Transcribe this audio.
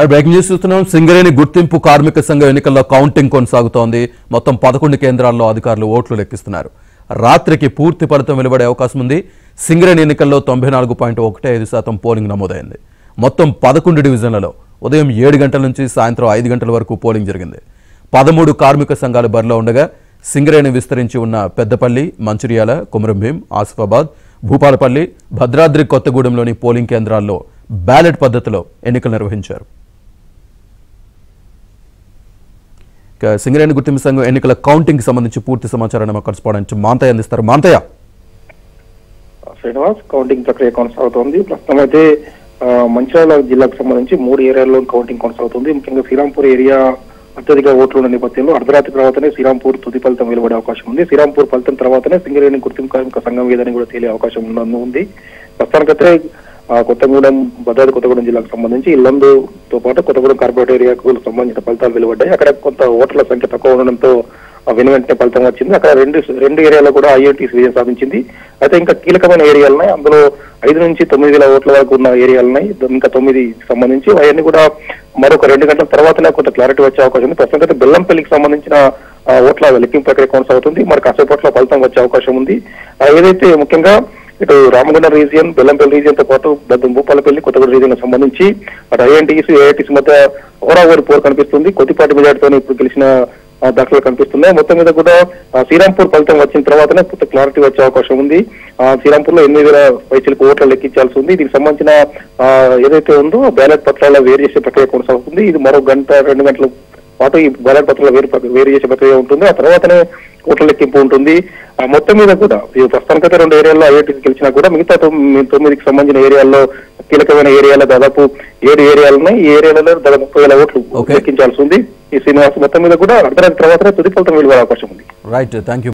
Breaking news చూస్తున్నాం. సింగరేణి గుర్తింపు కార్మిక సంఘ ఎన్నికల్లో కౌంటింగ్ కొనసాగుతోంది. మొత్తం 11 కేంద్రాల్లో అధికారులు ఓట్లు లెక్కిస్తున్నారు. రాత్రికి పూర్తి ఫలితం వెలువడే అవకాశం ఉంది. సింగరేణి ఎన్నికల్లో 94.15% పోలింగ్ నమోదైంది. మొత్తం 11 డివిజన్లలో ఉదయం 7 గంటల నుంచి సాయంత్రం 5 గంటల వరకు పోలింగ్ జరిగింది. 13 కార్మిక సంఘాలు బరిలో ఉండగా సింగరేణి విస్తరించి ఉన్న పెద్దపల్లి, మంచిర్యాల, కొమరంభీం, ఆసిఫాబాద్, భూపాలపల్లి, భద్రాద్రి కొత్తగూడెంలోని పోలింగ్ కేంద్రాల్లో బ్యాలెట్ పద్ధతిలో ఎన్నికలు నిర్వహించారు. సింగరేణి గుర్తింపు సంఘం ఎన్నికల కౌంటింగ్ సంబంధించి పూర్తి సమాచారాన్ని మా కరెస్పాండెంట్ మాంతయ్య అందిస్తారు. మాంతయ్య, శ్రీనివాస్, కౌంటింగ్ ప్రక్రియ కొనసాగుతోంది. ప్రస్తుతం అయితే మంచిర్యాల జిల్లాకు సంబంధించి 3 ఏరియాల్లో కౌంటింగ్ కొనసాగుతుంది. ముఖ్యంగా శ్రీరాంపూర్ ఏరియా అత్యధిక ఓట్లు ఉన్న నేపథ్యంలో అర్ధరాత్రి తర్వాతనే శ్రీరాంపూర్ తుది ఫలితం వెలువడే అవకాశం ఉంది. శ్రీరాంపూర్ ఫలితం తర్వాతనే సింగరేణి గుర్తింపు కార్మిక సంఘం ఏదని కూడా తేలే అవకాశం ఉంది. ప్రస్తుతానికైతే కొత్తగూడెం, భద్రాద్రి కొత్తగూడెం జిల్లాకు సంబంధించి ఇల్లందుతో పాటు కొత్తగూడెం కార్పొరేట్ ఏరియాకు సంబంధించిన ఫలితాలు వెలువడ్డాయి. అక్కడ కొంత ఓట్ల సంఖ్య తక్కువ ఉండడంతో వెంటనే ఫలితం వచ్చింది. అక్కడ రెండు ఏరియాలో కూడా ఐఐటీసీ విజయం సాధించింది. అయితే ఇంకా కీలకమైన ఏరియాలున్నాయి. అందులో 5 నుంచి 9,000 ఓట్ల వరకు ఉన్న ఏరియాలున్నాయి. ఇంకా 9 సంబంధించి అవన్నీ కూడా మరొక 2 గంటల తర్వాతనే కొంత క్లారిటీ వచ్చే అవకాశం ఉంది. ప్రస్తుతం అయితే బెల్లంపల్లికి సంబంధించిన ఓట్ల లెక్కింపు ప్రక్రియ కొనసాగుతుంది. మరి కాసేపట్లో ఫలితం వచ్చే అవకాశం ఉంది. ఏదైతే ముఖ్యంగా ఇటు రామగుండం రీజియన్, బెల్లంపల్లి రీజియన్ తో పాటు భూపాలపల్లి, కొత్తగూడెం రీజియన్ సంబంధించి అటు ఐఐటీసీ మధ్య ఓరావోరి పోరు కనిపిస్తుంది. కొద్దిపాటి మెజార్టీతో ఇప్పుడు గెలిచిన దాఖలు కనిపిస్తున్నాయి. మొత్తం మీద కూడా శ్రీరాంపూర్ ఫలితం వచ్చిన తర్వాతనే పూర్తి క్లారిటీ వచ్చే అవకాశం ఉంది. శ్రీరాంపూర్ లో 8,000 పైసలకు ఓట్లు లెక్కించాల్సి ఉంది. దీనికి సంబంధించిన ఏదైతే ఉందో బ్యాలెట్ పత్రాల వేరు చేసే ప్రక్రియ కొనసాగుతుంది. ఇది మరో 1-2 గంటల పాటు ఈ బ్యాలెట్ పత్రాల వేరు చేసే ప్రక్రియ ఉంటుంది. ఆ తర్వాతనే ఓట్ల లెక్కింపు ఉంటుంది. మొత్తం మీద కూడా ప్రస్తుతానికైతే 2 ఏరియాల్లో ఐఐటీసీ గెలిచినా కూడా మిగతా 9కి సంబంధించిన ఏరియాల్లో కీలకమైన ఏరియాలో దాదాపు 7 ఏరియాలు ఉన్నాయి. ఈ ఏరియాలలో దాదాపు 30,000 ఓట్లు లెక్కించాల్సి ఉంది. ఈ శ్రీనివాస్ మొత్తం మీద కూడా అర్ధరాత్రి తర్వాతనే తుది ఫలితం వెలువడే అవకాశం ఉంది. Right, thank you.